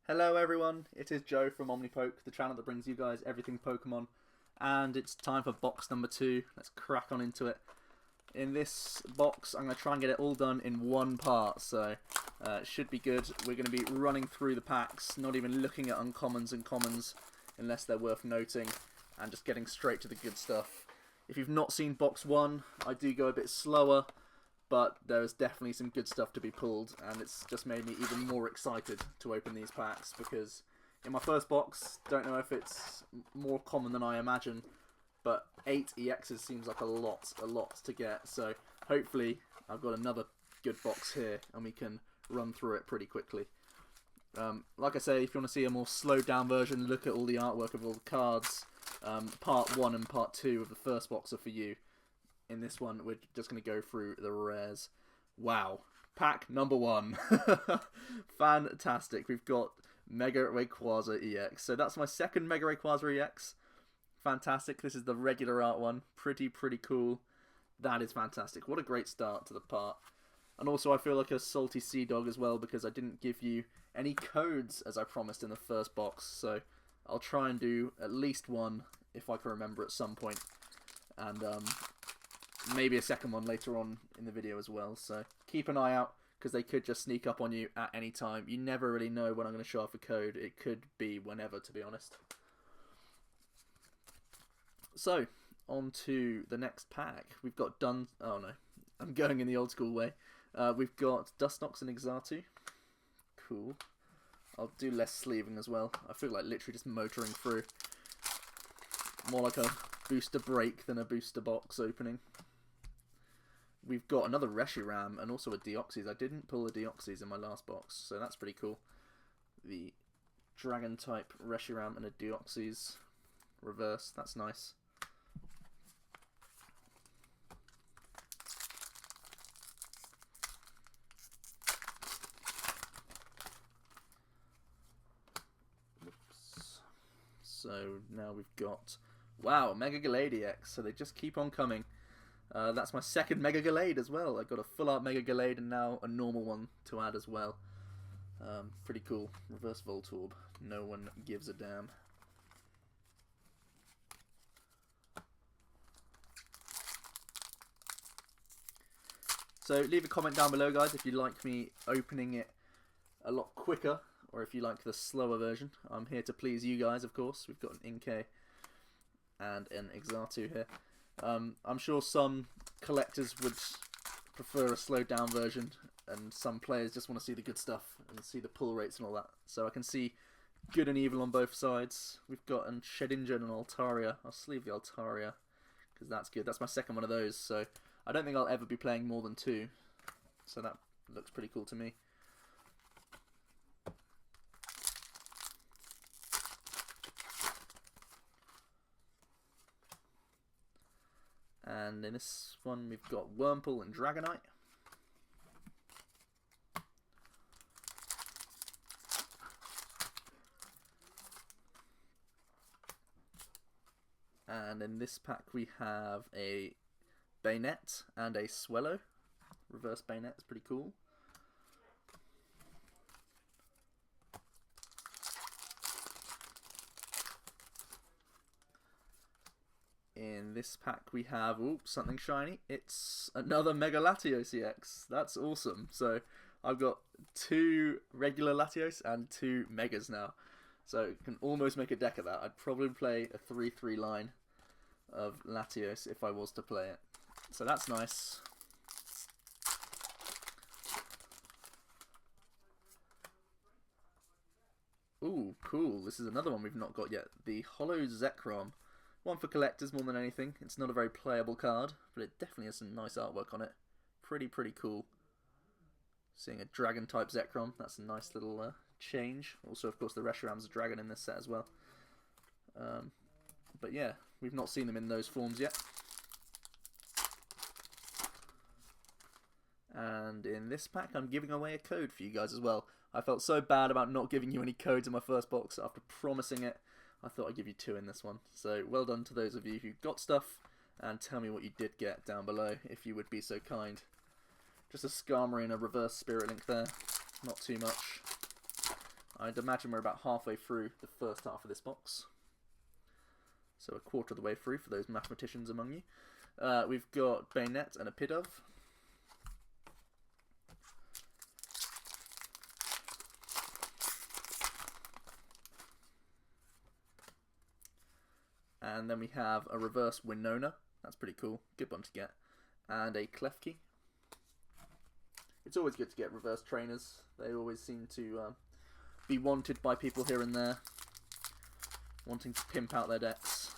Hello everyone, it is Joe from Omnipoke, the channel that brings you guys everything Pokemon, and it's time for box number 2. Let's crack on into it. In this box, I'm going to try and get it all done in one part, so it should be good. We're going to be running through the packs, not even looking at uncommons and commons unless they're worth noting, and just getting straight to the good stuff. If you've not seen box 1, I do go a bit slower, but there's definitely some good stuff to be pulled, and it's just made me even more excited to open these packs, because in my first box, don't know if it's more common than I imagine, but 8 EXs seems like a lot to get, so hopefully I've got another good box here, and we can run through it pretty quickly. Like I say, if you want to see a more slowed down version, look at all the artwork of all the cards. Part 1 and Part 2 of the first box are for you. In this one, we're just going to go through the rares. Wow. Pack number 1. Fantastic. We've got Mega Rayquaza EX. So that's my second Mega Rayquaza EX. Fantastic. This is the regular art one. Pretty cool. That is fantastic. What a great start to the part. And also I feel like a salty sea dog as well, because I didn't give you any codes as I promised in the first box. So I'll try and do at least one if I can remember at some point. And maybe a second one later on in the video as well. So keep an eye out, because they could just sneak up on you at any time. You never really know when I'm going to show off a code. It could be whenever, to be honest. So, on to the next pack. We've got oh no, I'm going in the old school way. We've got Dustox and Exatu. Cool. I'll do less sleeving as well. I feel like literally just motoring through. More like a booster break than a booster box opening. We've got another Reshiram and also a Deoxys. I didn't pull a Deoxys in my last box, so that's pretty cool. The Dragon type Reshiram and a Deoxys reverse. That's nice. Oops. So now we've got, wow, Mega Gallade EX. So they just keep on coming. That's my second Mega Gallade as well. I got a full art Mega Gallade and now a normal one to add as well. Pretty cool. Reverse Voltorb. No one gives a damn. So leave a comment down below, guys, if you like me opening it a lot quicker, or if you like the slower version. I'm here to please you guys, of course. We've got an Inkay and an Exatu here. I'm sure some collectors would prefer a slowed down version, and some players just want to see the good stuff and see the pull rates and all that. So I can see good and evil on both sides. We've got an Shedinja and an Altaria. I'll sleeve the Altaria because that's good. That's my second one of those, so I don't think I'll ever be playing more than 2. So that looks pretty cool to me. And in this one we've got Wurmple and Dragonite. And in this pack we have a Bayonet and a Swellow. Reverse Bayonet is pretty cool. In this pack we have, oops, something shiny. It's another Mega Latios EX. That's awesome. So I've got 2 regular Latios and 2 Megas now. So you can almost make a deck of that. I'd probably play a 3-3 line of Latios if I was to play it. So that's nice. Ooh, cool. This is another one we've not got yet. The Holo Zekrom. One for collectors more than anything. It's not a very playable card, but it definitely has some nice artwork on it. Pretty cool. Seeing a dragon type Zekrom, that's a nice little change. Also, of course, the Reshiram's a dragon in this set as well. But yeah, we've not seen them in those forms yet. And in this pack, I'm giving away a code for you guys as well. I felt so bad about not giving you any codes in my first box after promising it. I thought I'd give you 2 in this one. So well done to those of you who got stuff, and tell me what you did get down below if you would be so kind. Just a Skarmory and a reverse Spirit Link there. Not too much. I'd imagine we're about halfway through the first half of this box. So a quarter of the way through for those mathematicians among you. We've got Bayonet and a Pidove. And then we have a reverse Winona. That's pretty cool. Good one to get. And a Klefki. It's always good to get reverse trainers. They always seem to be wanted by people here and there, wanting to pimp out their decks.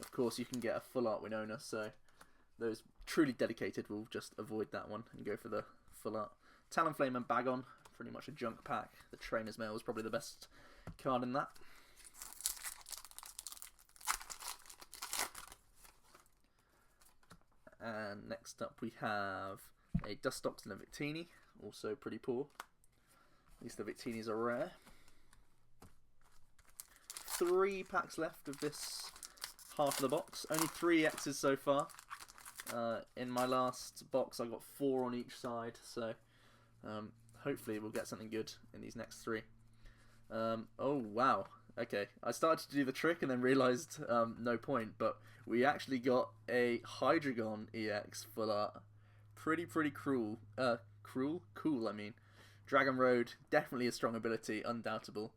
Of course, you can get a full art Winona, so those truly dedicated will just avoid that one and go for the full art. Talonflame and Bagon, pretty much a junk pack. The Trainer's Mail is probably the best card in that. And next up we have a Dustox and a Victini, also pretty poor. At least the Victinis are rare. 3 packs left of this half of the box. Only 3 X's so far. In my last box I got 4 on each side, so hopefully we'll get something good in these next 3. Oh wow, okay. I started to do the trick and then realised no point, but we actually got a Hydreigon EX full art. Pretty cool. Cool, I mean. Dragon Road, definitely a strong ability, undoubtable.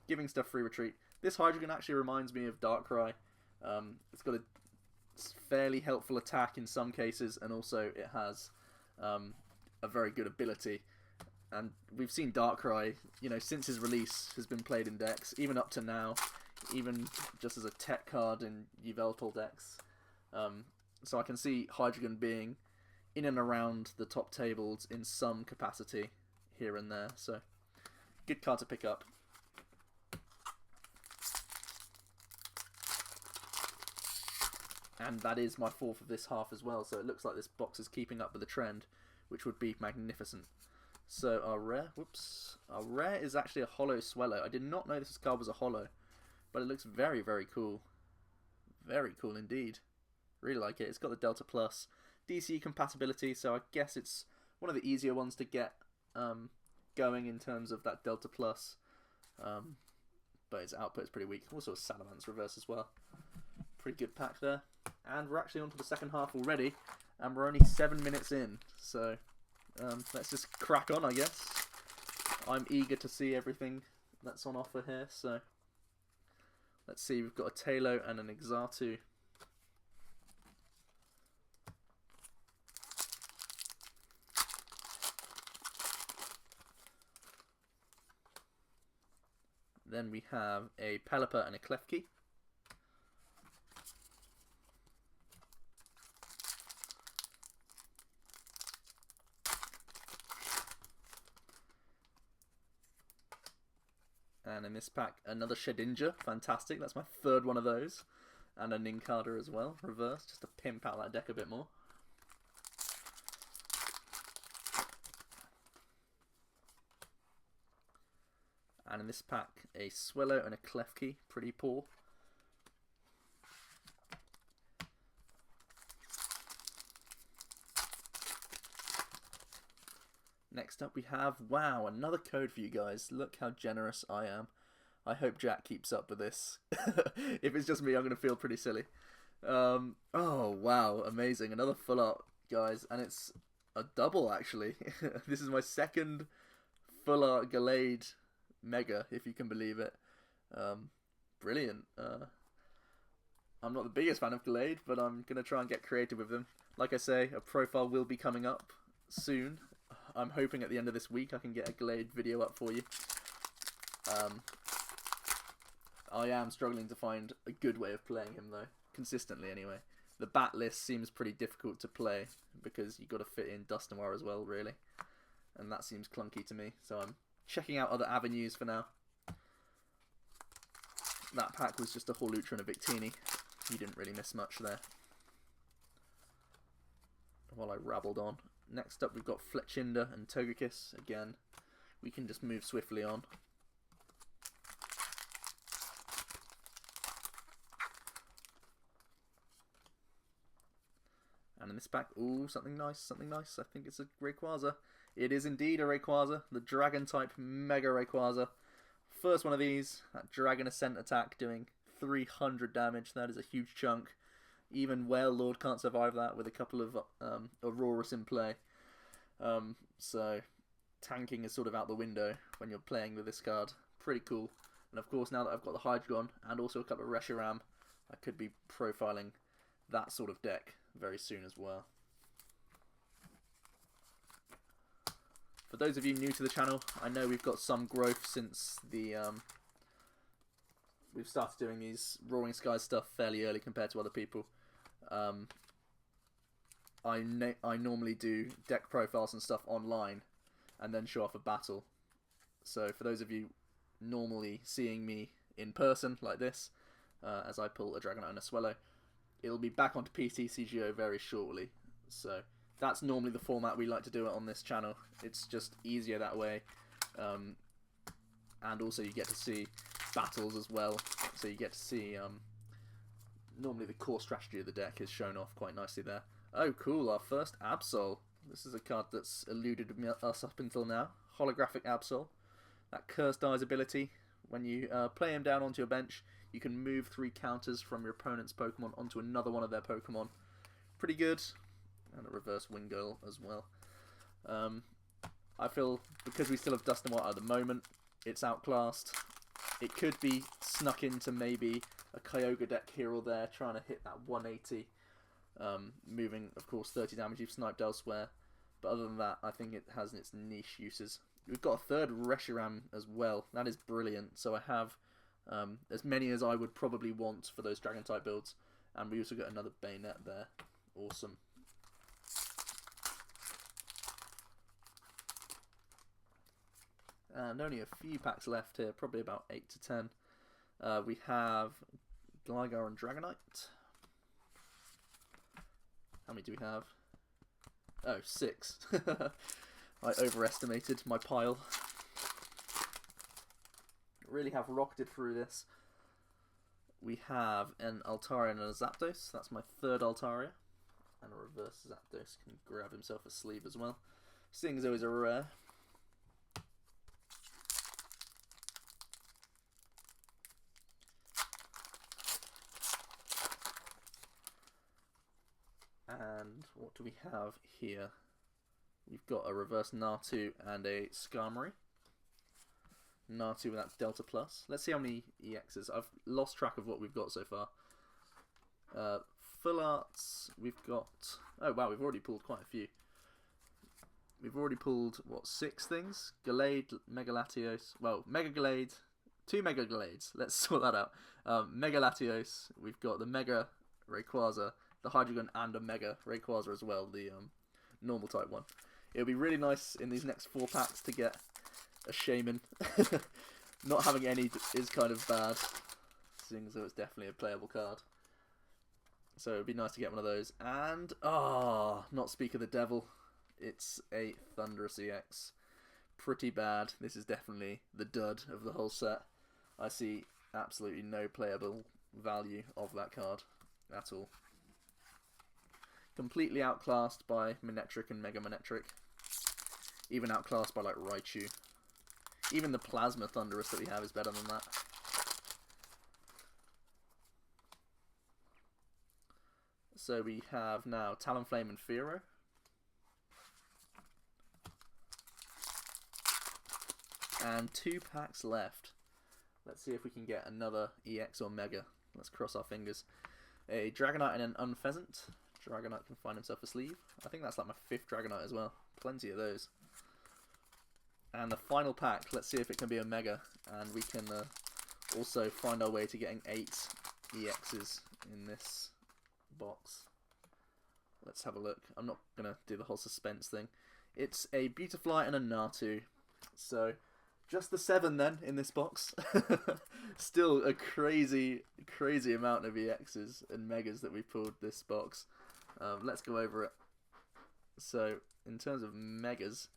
Giving stuff free retreat. This Hydreigon actually reminds me of Darkrai. It's got a fairly helpful attack in some cases, and also it has a very good ability. And we've seen Darkrai, you know, since his release, has been played in decks, even up to now, even just as a tech card in Yveltal decks. So I can see Hydreigon being in and around the top tables in some capacity here and there. So good card to pick up. And that is my 4th of this half as well, so it looks like this box is keeping up with the trend, which would be magnificent. So our rare is actually a holo Swellow. I did not know this card was a holo, but it looks very cool. Very cool indeed. Really like it. It's got the Delta Plus DC compatibility, so I guess it's one of the easier ones to get going in terms of that Delta Plus. But its output is pretty weak. Also a Salamence reverse as well. Pretty good pack there. And we're actually on to the second half already, and we're only 7 minutes in, so let's just crack on, I guess. I'm eager to see everything that's on offer here, so let's see. We've got a Talo and an Exatu. Then we have a Pelipper and a Klefki. And in this pack, another Shedinja. Fantastic. That's my 3rd one of those. And a Nincada as well, reverse, just to pimp out that deck a bit more. And in this pack, a Swellow and a Klefki. Pretty poor. Next up we have, wow, another code for you guys. Look how generous I am. I hope Jack keeps up with this. If it's just me, I'm going to feel pretty silly. Oh, wow, amazing. Another full art, guys, and it's a double, actually. This is my 2nd full art Gallade Mega, if you can believe it. Brilliant. I'm not the biggest fan of Gallade, but I'm going to try and get creative with them. Like I say, a profile will be coming up soon. I'm hoping at the end of this week I can get a Gallade video up for you. I am struggling to find a good way of playing him though, consistently anyway. The bat list seems pretty difficult to play because you've got to fit in Dusknoir as well, really. And that seems clunky to me, so I'm checking out other avenues for now. That pack was just a Hawlucha and a Victini. You didn't really miss much there. While I rabbled on. Next up we've got Fletchinder and Togekiss. Again, we can just move swiftly on. And in this pack, ooh, something nice, something nice. I think it's a Rayquaza. It is indeed a Rayquaza, the Dragon type Mega Rayquaza. First one of these, that Dragon Ascent attack doing 300 damage. That is a huge chunk. Even Wailord can't survive that with a couple of Auroras in play. So tanking is sort of out the window when you're playing with this card. Pretty cool. And of course, now that I've got the Hydreigon and also a couple of Reshiram, I could be profiling that sort of deck very soon as well. For those of you new to the channel, I know we've got some growth since the we've started doing these Roaring Skies stuff fairly early compared to other people. I normally do deck profiles and stuff online and then show off a battle. So for those of you normally seeing me in person like this, as I pull a Dragonite and a Swellow, it'll be back onto PTCGO very shortly. So that's normally the format we like to do it on this channel. It's just easier that way. And also you get to see battles as well. So you get to see normally the core strategy of the deck is shown off quite nicely there. Oh cool, our first Absol. This is a card that's eluded us up until now. Holographic Absol. That Cursed Eyes ability, when you play him down onto your bench, you can move 3 counters from your opponent's Pokemon onto another one of their Pokemon. Pretty good. And a reverse Wingull as well. I feel, because we still have Dust and Water at the moment, it's outclassed. It could be snuck into maybe a Kyogre deck here or there, trying to hit that 180. Moving, of course, 30 damage you've sniped elsewhere. But other than that, I think it has its niche uses. We've got a third Reshiram as well. That is brilliant. So I have as many as I would probably want for those Dragon-type builds. And we also got another Bayonet there. Awesome. And only a few packs left here, probably about 8 to 10. We have Gligar and Dragonite. How many do we have? Oh, 6. I overestimated my pile. Really have rocketed through this. We have an Altaria and a Zapdos. That's my third Altaria. And a reverse Zapdos can grab himself a sleeve as well. Seeing as though he's a rare. And what do we have here? We've got a reverse Natu and a Skarmory. Natu with that Delta Plus. Let's see how many EXs. I've lost track of what we've got so far. Full Arts, we've got... Oh wow, we've already pulled quite a few. We've already pulled, what, 6 things? Gallade, Mega Latios... Well, Mega Gallade, 2 Mega Gallades. Let's sort that out. Mega Latios, we've got the Mega Rayquaza, the Hydreigon, and a Mega Rayquaza as well, the normal type one. It'll be really nice in these next 4 packs to get a Shaman. Not having any is kind of bad, seeing as though it's definitely a playable card. So it'd be nice to get one of those. And, not Speak of the Devil. It's a Thundurus EX. Pretty bad. This is definitely the dud of the whole set. I see absolutely no playable value of that card at all. Completely outclassed by Manectric and Mega Manectric. Even outclassed by like Raichu. Even the Plasma Thundurus that we have is better than that. So we have now Talonflame and Fearow. And 2 packs left. Let's see if we can get another EX or Mega. Let's cross our fingers. A Dragonite and an Unpheasant. Dragonite can find himself a sleeve. I think that's like my 5th Dragonite as well. Plenty of those. And the final pack, let's see if it can be a Mega. And we can also find our way to getting 8 EXs in this box. Let's have a look. I'm not going to do the whole suspense thing. It's a Beautifly and a Natu. So, just the 7 then in this box. Still a crazy, crazy amount of EXs and Megas that we pulled this box. Let's go over it. So, in terms of Megas,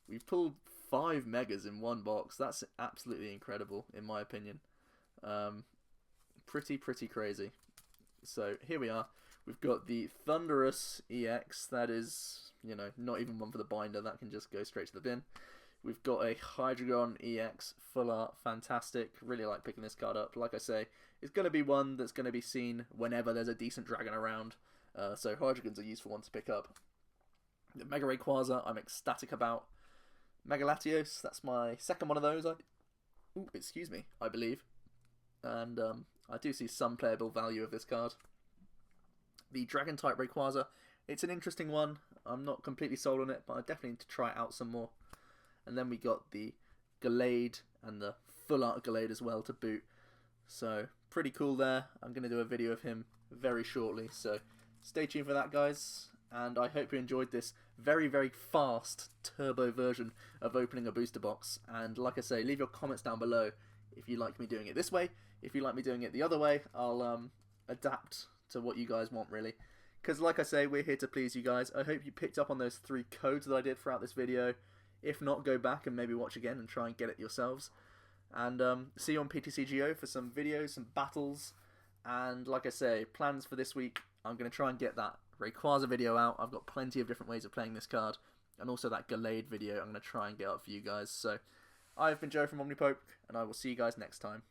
we pulled 5 Megas in one box. That's absolutely incredible, in my opinion. Pretty crazy. So, here we are. We've got the Thundurus EX. That is you know, not even one for the binder. That can just go straight to the bin. We've got a Hydreigon EX full art, fantastic. Really like picking this card up. Like I say, it's going to be one that's going to be seen whenever there's a decent dragon around. So Hydreigon's a useful one to pick up. The Mega Rayquaza, I'm ecstatic about. Mega Latios, that's my second one of those. I believe. And I do see some playable value of this card. The Dragon-type Rayquaza, it's an interesting one. I'm not completely sold on it, but I definitely need to try it out some more. And then we got the Gallade and the full art Gallade as well to boot. So, pretty cool there. I'm going to do a video of him very shortly. So, stay tuned for that, guys. And I hope you enjoyed this very, very fast turbo version of opening a booster box. And like I say, leave your comments down below if you like me doing it this way. If you like me doing it the other way, I'll adapt to what you guys want, really. Because like I say, we're here to please you guys. I hope you picked up on those 3 codes that I did throughout this video. If not, go back and maybe watch again and try and get it yourselves. And see you on PTCGO for some videos, some battles. And like I say, plans for this week, I'm going to try and get that Rayquaza video out. I've got plenty of different ways of playing this card. And also that Gallade video I'm going to try and get up for you guys. So, I've been Joe from Omnipoke, and I will see you guys next time.